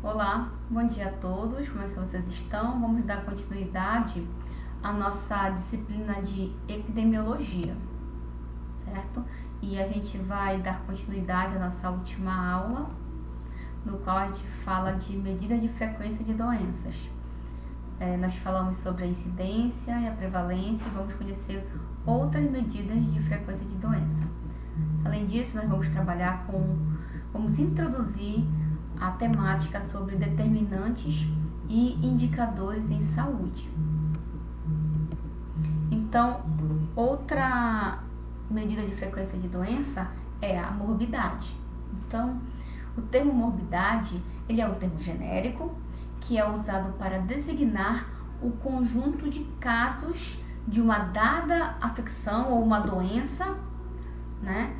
Olá, bom dia a todos, como é que vocês estão? Vamos dar continuidade à nossa disciplina de epidemiologia, certo? E a gente vai dar continuidade à nossa última aula, no qual a gente fala de medida de frequência de doenças. Nós falamos sobre a incidência e a prevalência e vamos conhecer outras medidas de frequência de doença. Além disso, nós vamos trabalhar vamos introduzir a temática sobre determinantes e indicadores em saúde. Então, outra medida de frequência de doença é a morbidade. Então, o termo morbidade, ele é um termo genérico que é usado para designar o conjunto de casos de uma dada afecção ou uma doença, né?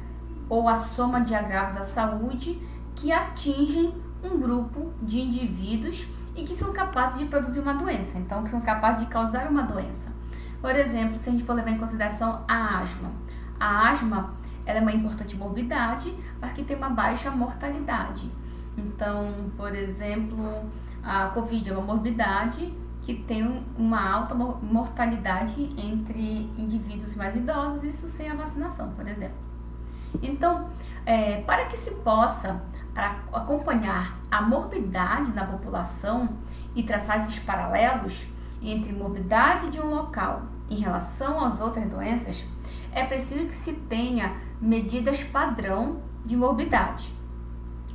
Ou a soma de agravos à saúde que atingem um grupo de indivíduos e que são capazes de produzir uma doença, então que são capazes de causar uma doença. Por exemplo, se a gente for levar em consideração a asma. A asma, ela é uma importante morbidade, mas que tem uma baixa mortalidade. Então, por exemplo, a Covid é uma morbidade que tem uma alta mortalidade entre indivíduos mais idosos, isso sem a vacinação, por exemplo. Então, para que se possa acompanhar a morbidade na população e traçar esses paralelos entre morbidade de um local em relação às outras doenças, é preciso que se tenha medidas padrão de morbidade.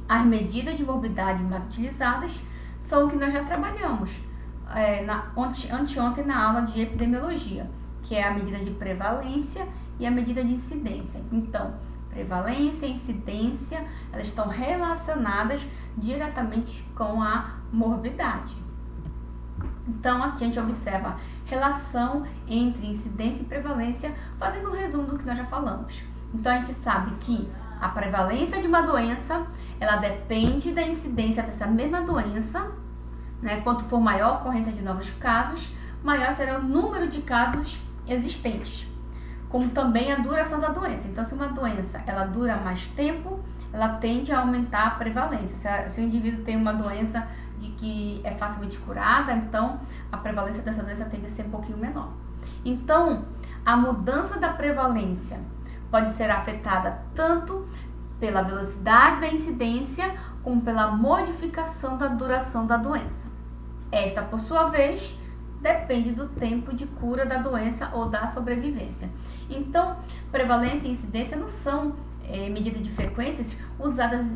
As medidas de morbidade mais utilizadas são o que nós já trabalhamos anteontem na aula de epidemiologia, que é a medida de prevalência e a medida de incidência. Então, prevalência e incidência, elas estão relacionadas diretamente com a morbidade. Então, aqui a gente observa relação entre incidência e prevalência, fazendo um resumo do que nós já falamos. Então, a gente sabe que a prevalência de uma doença, ela depende da incidência dessa mesma doença, né? Quanto for maior a ocorrência de novos casos, maior será o número de casos existentes, como também a duração da doença. Então, se uma doença ela dura mais tempo, ela tende a aumentar a prevalência. Se o indivíduo tem uma doença de que é facilmente curada, então a prevalência dessa doença tende a ser um pouquinho menor. Então, a mudança da prevalência pode ser afetada tanto pela velocidade da incidência, como pela modificação da duração da doença. Esta, por sua vez, depende do tempo de cura da doença ou da sobrevivência. Então, prevalência e incidência não são medidas de frequências usadas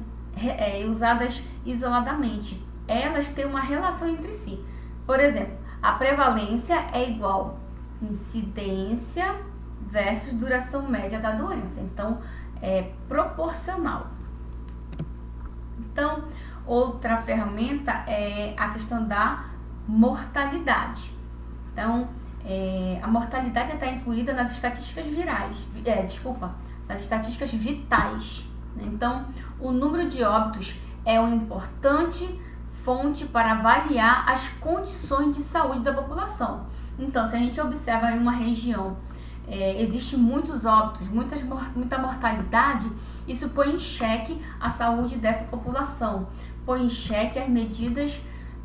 isoladamente. Elas têm uma relação entre si. Por exemplo, a prevalência é igual incidência versus duração média da doença. Então, é proporcional. Então, outra ferramenta é a questão da mortalidade. Então, a mortalidade está incluída nas estatísticas nas estatísticas vitais. Então, o número de óbitos é uma importante fonte para avaliar as condições de saúde da população. Então, se a gente observa em uma região, existe muitos óbitos, muita mortalidade, isso põe em xeque a saúde dessa população, põe em xeque as medidas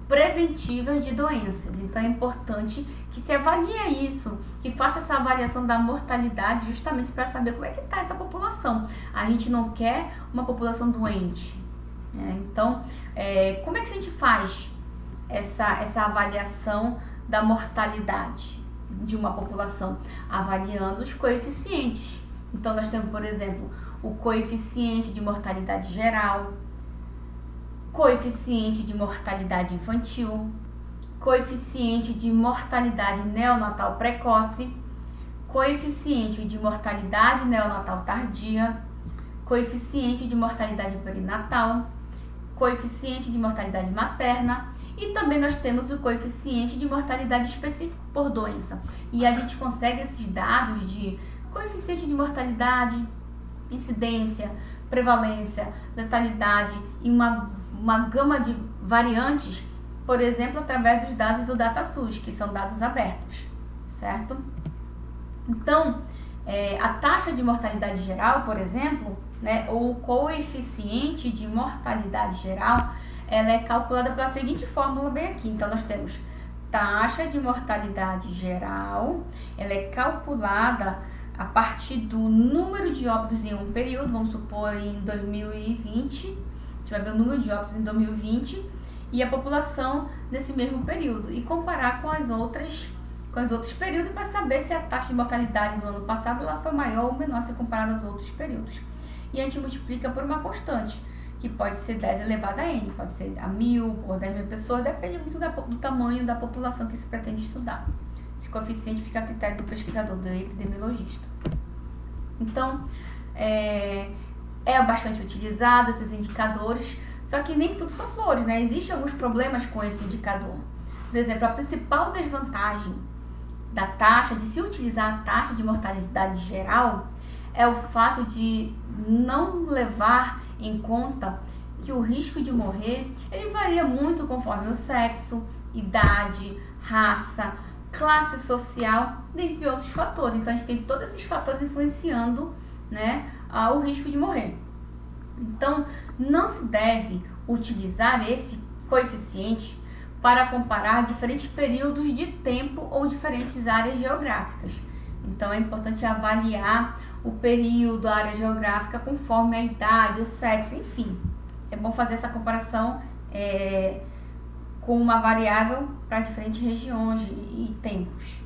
preventivas de doenças. Então é importante que se avalie isso, que faça essa avaliação da mortalidade justamente para saber como é que está essa população. A gente não quer uma população doente, né? Então, como é que a gente faz essa avaliação da mortalidade de uma população? Avaliando os coeficientes. Então nós temos, por exemplo, o coeficiente de mortalidade geral, coeficiente de mortalidade infantil, coeficiente de mortalidade neonatal precoce, coeficiente de mortalidade neonatal tardia, coeficiente de mortalidade perinatal, coeficiente de mortalidade materna e também nós temos o coeficiente de mortalidade específico por doença. E a gente consegue esses dados de coeficiente de mortalidade, incidência, prevalência, letalidade e uma gama de variantes, por exemplo, através dos dados do DataSUS, que são dados abertos, certo? Então, a taxa de mortalidade geral, por exemplo, né, ou o coeficiente de mortalidade geral, ela é calculada pela seguinte fórmula bem aqui. Então, nós temos taxa de mortalidade geral, ela é calculada a partir do número de óbitos em um período, vamos supor em 2020, a gente vai ver o número de óbitos em 2020 e a população nesse mesmo período e comparar com os outros períodos para saber se a taxa de mortalidade no ano passado ela foi maior ou menor se comparada aos outros períodos. E a gente multiplica por uma constante, que pode ser 10 elevado a n, pode ser a 1000 ou 10.000 pessoas, depende muito do tamanho da população que se pretende estudar. Esse coeficiente fica a critério do pesquisador, do epidemiologista. Então, é bastante utilizado esses indicadores, só que nem tudo são flores, né? Existem alguns problemas com esse indicador. Por exemplo, a principal desvantagem da taxa, de se utilizar a taxa de mortalidade geral, é o fato de não levar em conta que o risco de morrer, ele varia muito conforme o sexo, idade, raça, classe social, dentre outros fatores. Então, a gente tem todos esses fatores influenciando, né, o risco de morrer. Então, não se deve utilizar esse coeficiente para comparar diferentes períodos de tempo ou diferentes áreas geográficas. Então, é importante avaliar o período, a área geográfica, conforme a idade, o sexo, enfim. É bom fazer essa comparação com uma variável para diferentes regiões e tempos.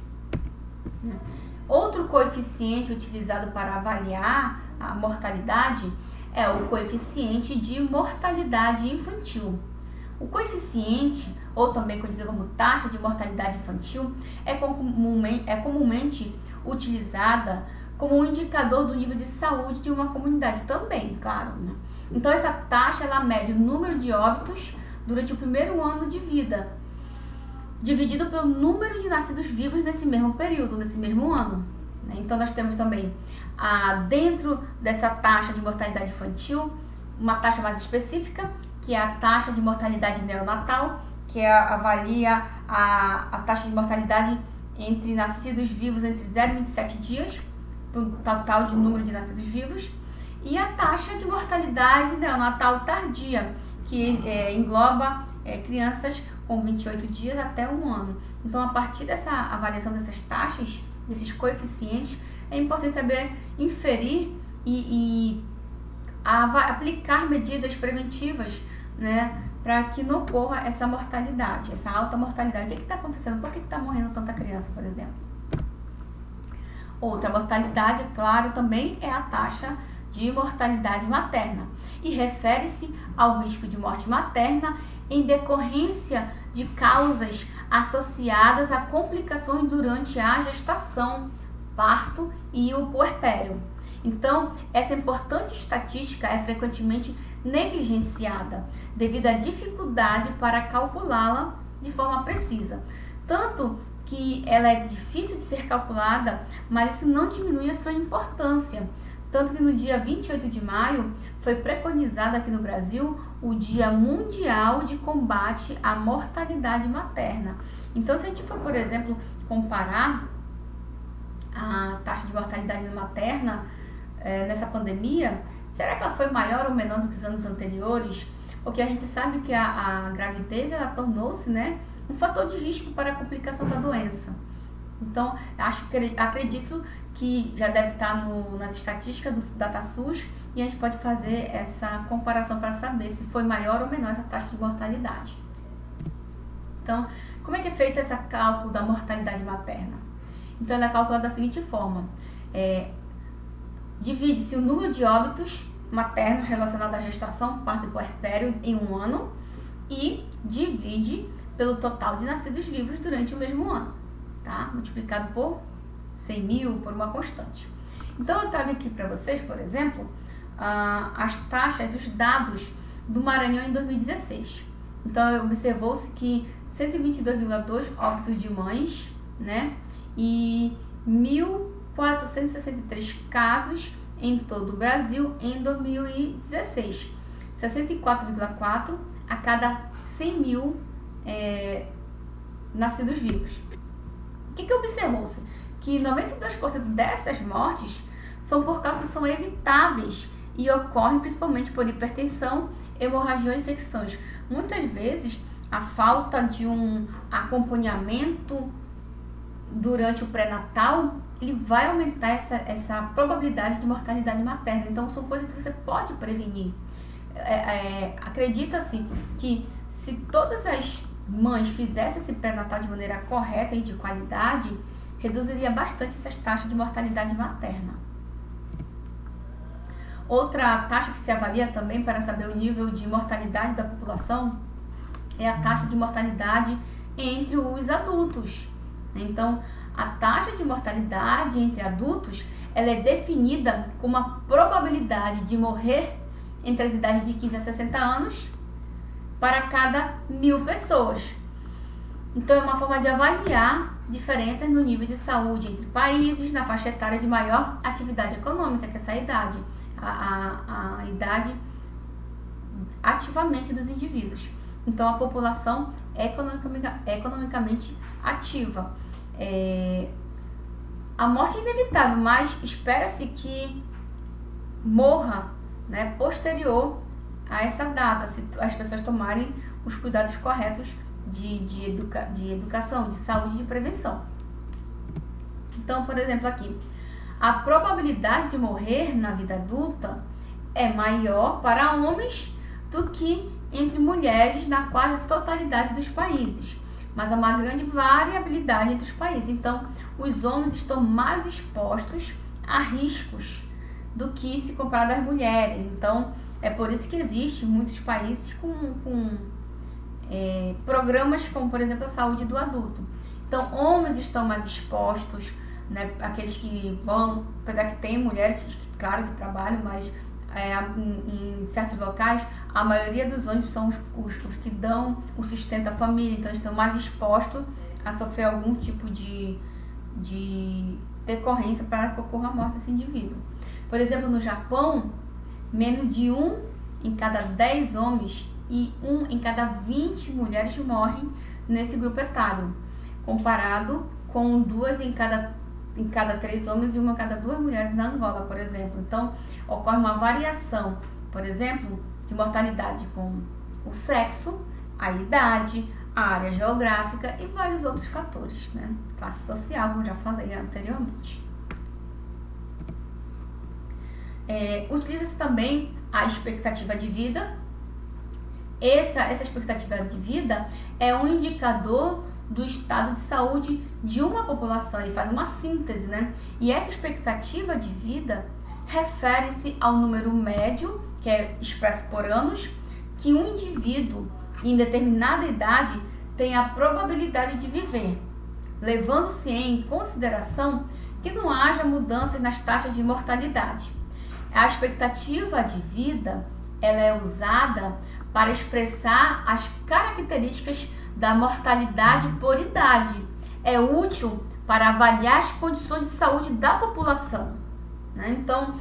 Outro coeficiente utilizado para avaliar a mortalidade é o coeficiente de mortalidade infantil. O coeficiente, ou também conhecido como taxa de mortalidade infantil, é comumente utilizada como um indicador do nível de saúde de uma comunidade também, claro, né? Então, essa taxa, ela mede o número de óbitos durante o primeiro ano de vida, dividido pelo número de nascidos vivos nesse mesmo período, nesse mesmo ano, né? Então, nós temos também, dentro dessa taxa de mortalidade infantil, uma taxa mais específica, que é a taxa de mortalidade neonatal, que avalia a taxa de mortalidade entre nascidos vivos entre 0 e 27 dias, o total de número de nascidos vivos, e a taxa de mortalidade neonatal tardia, que engloba crianças com 28 dias até 1 ano. Então, a partir dessa avaliação dessas taxas, desses coeficientes, é importante saber inferir e aplicar medidas preventivas, né, para que não ocorra essa mortalidade, essa alta mortalidade. O que está acontecendo? Por que está morrendo tanta criança, por exemplo? Outra mortalidade, é claro, também é a taxa de mortalidade materna e refere-se ao risco de morte materna em decorrência de causas associadas a complicações durante a gestação, parto e o puerpério. Então, essa importante estatística é frequentemente negligenciada devido à dificuldade para calculá-la de forma precisa. Tanto que ela é difícil de ser calculada, mas isso não diminui a sua importância. Tanto que no dia 28 de maio foi preconizado aqui no Brasil o Dia Mundial de Combate à Mortalidade Materna. Então, se a gente for, por exemplo, comparar a taxa de mortalidade materna nessa pandemia, será que ela foi maior ou menor do que os anos anteriores? Porque a gente sabe que a gravidez ela tornou-se, né, um fator de risco para a complicação da doença. Então, acredito que já deve estar nas estatísticas do DataSUS e a gente pode fazer essa comparação para saber se foi maior ou menor essa taxa de mortalidade. Então, como é que é feito esse cálculo da mortalidade materna? Então, ela é calculada da seguinte forma: divide-se o número de óbitos maternos relacionados à gestação, parto e puerpério em 1 ano e divide pelo total de nascidos vivos durante o mesmo ano, tá? Multiplicado por 100.000, por uma constante. Então, eu trago aqui para vocês, por exemplo, as taxas, os dados do Maranhão em 2016. Então, observou-se que 122,2 óbitos de mães, né? E 1.463 casos em todo o Brasil em 2016. 64,4 a cada 100.000 nascidos vivos. O que observou-se? Que 92% dessas mortes são por causas que são evitáveis e ocorrem principalmente por hipertensão hemorragia ou infecções. Muitas vezes, a falta de um acompanhamento durante o pré-natal, ele vai aumentar essa probabilidade de mortalidade materna. Então, são coisas que você pode prevenir. Acredita-se que se todas as mães fizessem esse pré-natal de maneira correta e de qualidade, reduziria bastante essas taxas de mortalidade materna. Outra taxa que se avalia também para saber o nível de mortalidade da população é a taxa de mortalidade entre os adultos. Então, a taxa de mortalidade entre adultos, ela é definida como a probabilidade de morrer entre as idades de 15 a 60 anos para cada 1.000 pessoas. Então, é uma forma de avaliar diferenças no nível de saúde entre países na faixa etária de maior atividade econômica, que é essa idade, a idade ativamente dos indivíduos. Então, a população é economicamente ativa. A morte é inevitável, mas espera-se que morra, né, posterior a essa data, se as pessoas tomarem os cuidados corretos de educação, de saúde e de prevenção. Então, por exemplo, aqui, a probabilidade de morrer na vida adulta é maior para homens do que entre mulheres na quase totalidade dos países, mas há uma grande variabilidade entre os países. Então, os homens estão mais expostos a riscos do que se comparado às mulheres. Então, é por isso que existe muitos países com programas como, por exemplo, a saúde do adulto. Então, homens estão mais expostos, né, aqueles que vão, apesar que tem mulheres, claro, que trabalham, mas em certos locais, a maioria dos homens são os que dão o sustento à família, então estão mais expostos a sofrer algum tipo de decorrência para que ocorra a morte desse indivíduo. Por exemplo, no Japão, menos de 1 em cada 10 homens e 1 em cada 20 mulheres morrem nesse grupo etário, comparado com 2 em cada 3 homens e 1 em cada 2 mulheres na Angola, por exemplo. Então, ocorre uma variação, por exemplo, de mortalidade com o sexo, a idade, a área geográfica e vários outros fatores, né? Classe social, como já falei anteriormente. Utiliza-se também a expectativa de vida. Essa expectativa de vida é um indicador do estado de saúde de uma população, ele faz uma síntese, né? E essa expectativa de vida refere-se ao número médio, que é expresso por anos, que um indivíduo em determinada idade tem a probabilidade de viver, levando-se em consideração que não haja mudanças nas taxas de mortalidade. A expectativa de vida, ela é usada para expressar as características da mortalidade por idade. É útil para avaliar as condições de saúde da população, né? Então,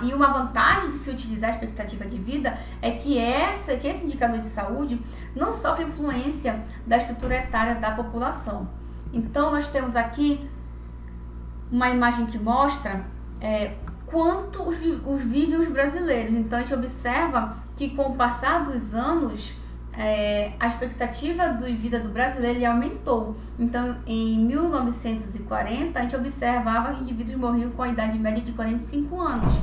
e uma vantagem de se utilizar a expectativa de vida é que esse indicador de saúde não sofre influência da estrutura etária da população. Então, nós temos aqui uma imagem que mostra quanto vivem os brasileiros. Então, a gente observa que com o passar dos anos, a expectativa de vida do brasileiro aumentou. Então, em 1940, a gente observava que indivíduos morriam com a idade média de 45 anos.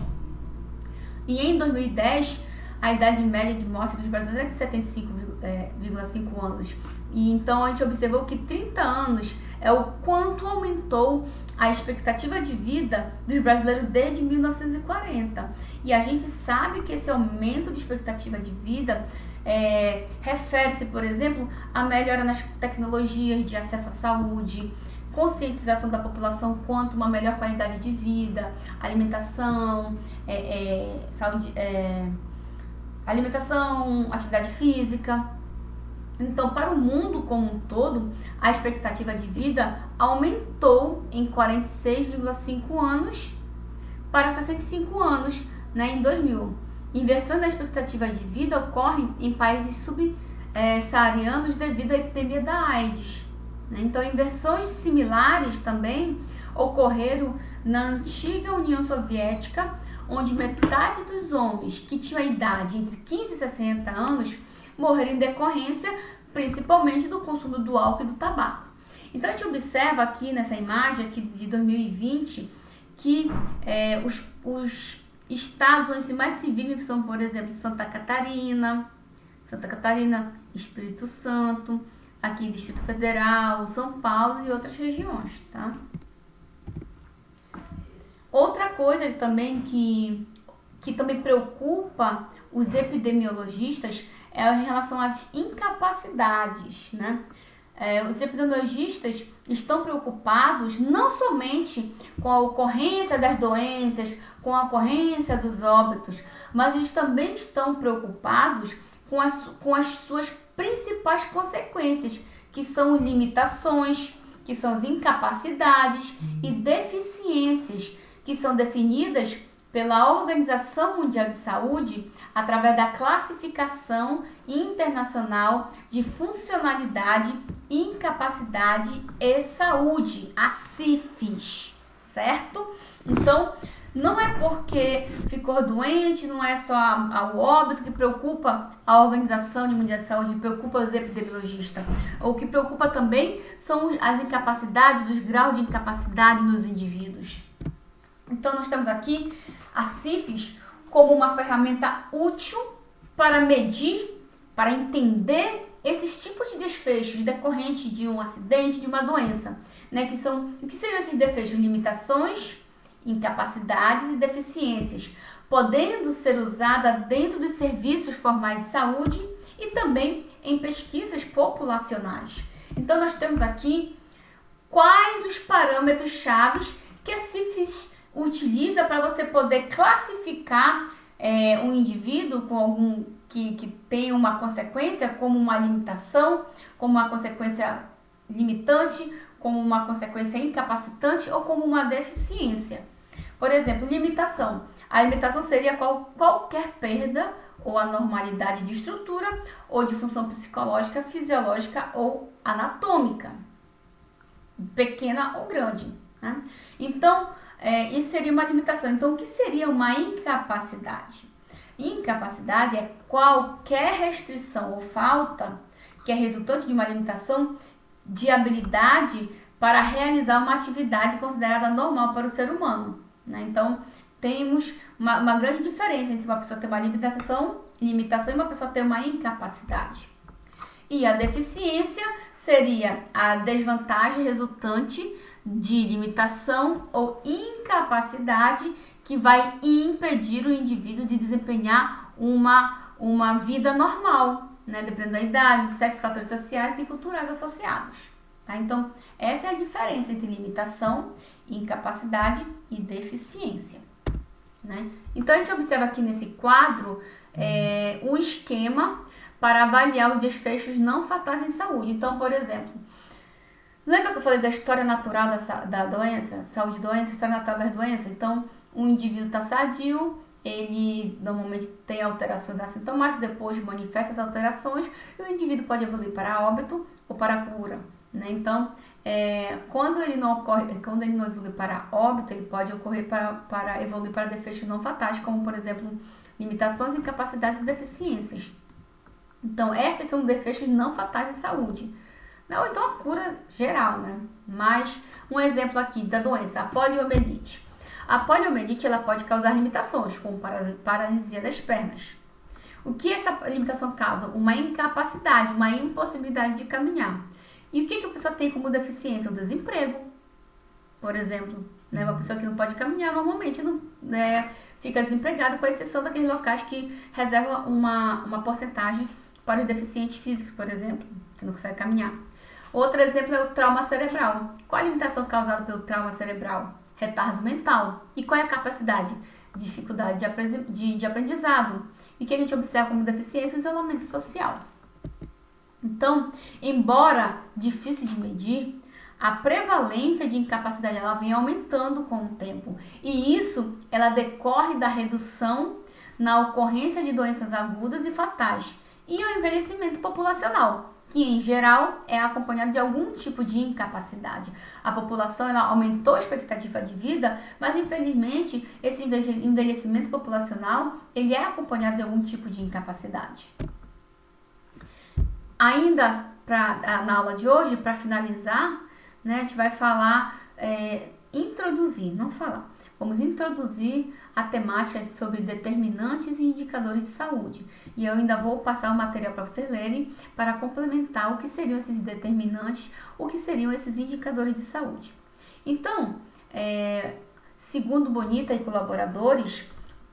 E em 2010, a idade média de morte dos brasileiros é de 75,5 anos. E então, a gente observou que 30 anos é o quanto aumentou a expectativa de vida dos brasileiros desde 1940. E a gente sabe que esse aumento de expectativa de vida refere-se, por exemplo, à melhora nas tecnologias de acesso à saúde, conscientização da população quanto a uma melhor qualidade de vida, alimentação, saúde, alimentação, atividade física. Então, para o mundo como um todo, a expectativa de vida aumentou em 46,5 anos para 65 anos, né, em 2000. Inversões na expectativa de vida ocorrem em países subsaarianos devido à epidemia da AIDS, né? Então, inversões similares também ocorreram na antiga União Soviética, onde metade dos homens que tinham a idade entre 15 e 60 anos morreram em decorrência principalmente do consumo do álcool e do tabaco. Então a gente observa aqui nessa imagem aqui de 2020 que os estados onde mais se vive são, por exemplo, Santa Catarina, Espírito Santo, aqui Distrito Federal, São Paulo e outras regiões, tá? Outra coisa também que também preocupa os epidemiologistas é em relação às incapacidades, né? Os epidemiologistas estão preocupados não somente com a ocorrência das doenças, com a ocorrência dos óbitos, mas eles também estão preocupados com as suas principais consequências, que são limitações, que são as incapacidades e deficiências, que são definidas pela Organização Mundial de Saúde através da Classificação Internacional de Funcionalidade, Incapacidade e Saúde, a CIFES, certo? Então, não é porque ficou doente, não é só o óbito que preocupa a Organização Mundial de Saúde, preocupa os epidemiologistas. O que preocupa também são as incapacidades, os graus de incapacidade nos indivíduos. Então, nós temos aqui a CIFES como uma ferramenta útil para medir, para entender esses tipos de desfechos decorrentes de um acidente, de uma doença, né? O que seriam esses desfechos? Limitações, incapacidades e deficiências, podendo ser usada dentro dos serviços formais de saúde e também em pesquisas populacionais. Então, nós temos aqui quais os parâmetros chaves que a CIFES utiliza para você poder classificar um indivíduo com algum que tem uma consequência, como uma limitação, como uma consequência limitante, como uma consequência incapacitante ou como uma deficiência. Por exemplo, limitação. A limitação seria qualquer perda ou anormalidade de estrutura ou de função psicológica, fisiológica ou anatômica, pequena ou grande, né? Então, isso seria uma limitação. Então, o que seria uma incapacidade? Incapacidade é qualquer restrição ou falta que é resultante de uma limitação de habilidade para realizar uma atividade considerada normal para o ser humano, né? Então, temos uma grande diferença entre uma pessoa ter uma limitação e uma pessoa ter uma incapacidade. E a deficiência seria a desvantagem resultante de limitação ou incapacidade que vai impedir o indivíduo de desempenhar uma vida normal, né? Dependendo da idade, sexo, fatores sociais e culturais associados. Tá? Então, essa é a diferença entre limitação, incapacidade e deficiência, né? Então, a gente observa aqui nesse quadro o esquema para avaliar os desfechos não fatais em saúde. Então, por exemplo, lembra que eu falei da história natural da doença, saúde e doença, história natural das doenças? Então, um indivíduo está sadio, ele normalmente tem alterações assintomáticas, depois manifesta as alterações e o indivíduo pode evoluir para óbito ou para cura, né? Então, quando ele não evolui para óbito, ele pode ocorrer para evoluir para desfechos não fatais, como, por exemplo, limitações, incapacidades e deficiências. Então, esses são desfechos não fatais em saúde. Não, então a cura geral, né? Mas um exemplo aqui da doença, a poliomielite. A poliomielite ela pode causar limitações, como paralisia das pernas. O que essa limitação causa? Uma incapacidade, uma impossibilidade de caminhar. E o que a pessoa tem como deficiência? O desemprego, por exemplo. Né? Uma pessoa que não pode caminhar normalmente não, fica desempregada, com exceção daqueles locais que reservam uma porcentagem para os deficientes físicos, por exemplo, que não conseguem caminhar. Outro exemplo é o trauma cerebral. Qual a limitação causada pelo trauma cerebral? Retardo mental. E qual é a capacidade? Dificuldade de aprendizado. E que a gente observa como deficiência o isolamento social. Então, embora difícil de medir, a prevalência de incapacidade ela vem aumentando com o tempo. E isso ela decorre da redução na ocorrência de doenças agudas e fatais e ao envelhecimento populacional. que em geral é acompanhado de algum tipo de incapacidade. A população ela aumentou a expectativa de vida, mas infelizmente esse envelhecimento populacional ele é acompanhado de algum tipo de incapacidade. Ainda na aula de hoje, para finalizar, né, a gente vai falar, vamos introduzir a temática sobre determinantes e indicadores de saúde. E eu ainda vou passar o material para vocês lerem para complementar o que seriam esses determinantes, o que seriam esses indicadores de saúde. Então, segundo Bonita e colaboradores,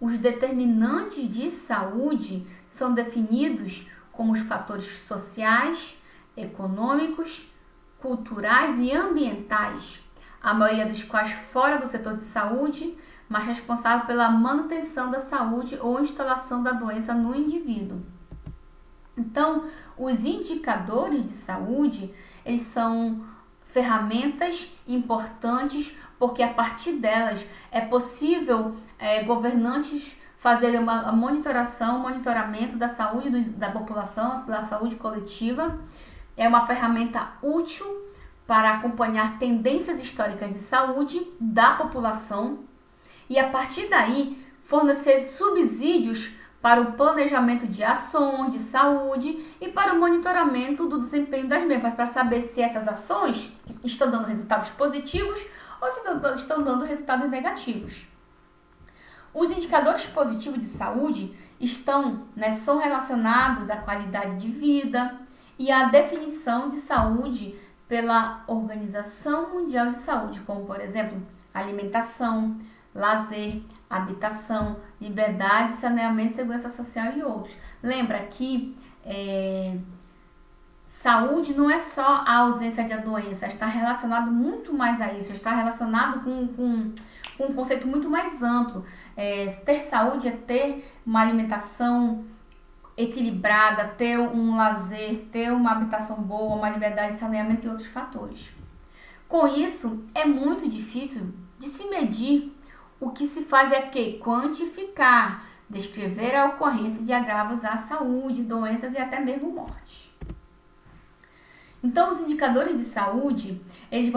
os determinantes de saúde são definidos como os fatores sociais, econômicos, culturais e ambientais, a maioria dos quais fora do setor de saúde, mas responsável pela manutenção da saúde ou instalação da doença no indivíduo. Então, os indicadores de saúde, eles são ferramentas importantes porque a partir delas é possível governantes fazerem uma monitoramento da saúde da população, da saúde coletiva. É uma ferramenta útil para acompanhar tendências históricas de saúde da população e, a partir daí, fornecer subsídios para o planejamento de ações de saúde e para o monitoramento do desempenho das mesmas, para saber se essas ações estão dando resultados positivos ou se estão dando resultados negativos. Os indicadores positivos de saúde são relacionados à qualidade de vida e à definição de saúde pela Organização Mundial de Saúde, como, por exemplo, alimentação, lazer, habitação, liberdade, saneamento, segurança social e outros. Lembra que saúde não é só a ausência de doença, está relacionado muito mais a isso, está relacionado com um conceito muito mais amplo. Ter saúde é ter uma alimentação equilibrada, ter um lazer, ter uma habitação boa, uma liberdade de saneamento e outros fatores. Com isso, é muito difícil de se medir. O que se faz é quantificar, descrever a ocorrência de agravos à saúde, doenças e até mesmo mortes. Então, os indicadores de saúde, eles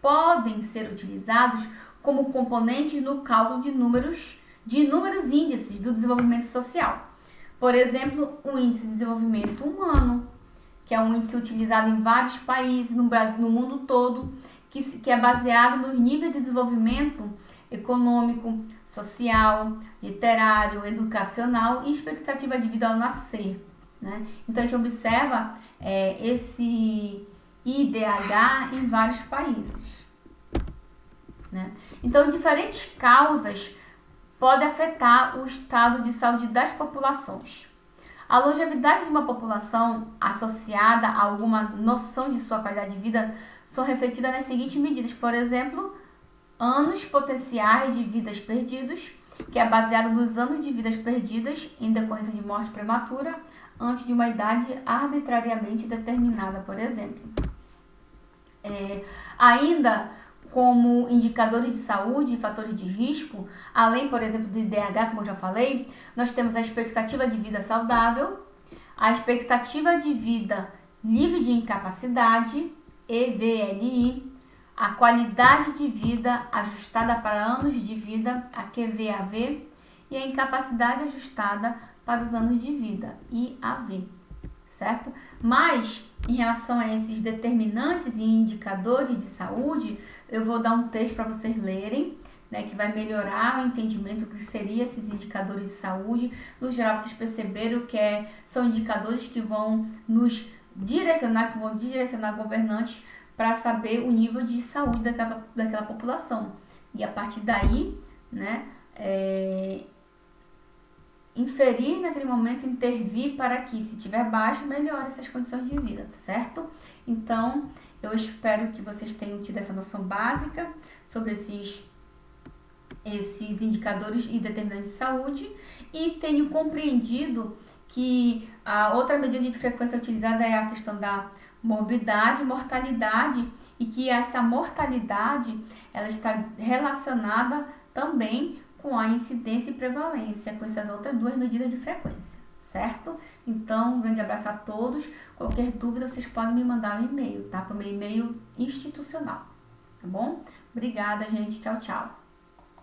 podem ser utilizados como componentes no cálculo de inúmeros índices do desenvolvimento social. Por exemplo, o Índice de Desenvolvimento Humano, que é um índice utilizado em vários países, no Brasil, no mundo todo, que é baseado nos níveis de desenvolvimento econômico, social, literário, educacional e expectativa de vida ao nascer, né? Então, a gente observa esse IDH em vários países, né? Então, diferentes causas podem afetar o estado de saúde das populações. A longevidade de uma população associada a alguma noção de sua qualidade de vida são refletidas nas seguintes medidas. Por exemplo, anos potenciais de vidas perdidos, que é baseado nos anos de vidas perdidas em decorrência de morte prematura antes de uma idade arbitrariamente determinada, por exemplo. Ainda como indicadores de saúde e fatores de risco, além, por exemplo, do IDH, como eu já falei, nós temos a expectativa de vida saudável, a expectativa de vida livre de incapacidade, EVLI, a qualidade de vida ajustada para anos de vida, a QVAV, e a incapacidade ajustada para os anos de vida, IAV, certo? Mas, em relação a esses determinantes e indicadores de saúde, eu vou dar um texto para vocês lerem, né, que vai melhorar o entendimento do que seriam esses indicadores de saúde. No geral, vocês perceberam que são indicadores que vão nos direcionar, governantes para saber o nível de saúde daquela população. E a partir daí, né, inferir naquele momento, intervir para que, se tiver baixo, melhore essas condições de vida, certo? Então, eu espero que vocês tenham tido essa noção básica sobre esses indicadores e determinantes de saúde e tenham compreendido que a outra medida de frequência utilizada é a questão da morbidade, mortalidade, e que essa mortalidade ela está relacionada também com a incidência e prevalência, com essas outras duas medidas de frequência, certo? Então, um grande abraço a todos. Qualquer dúvida, vocês podem me mandar um e-mail, tá? Para o meu e-mail institucional, tá bom? Obrigada, gente. Tchau, tchau.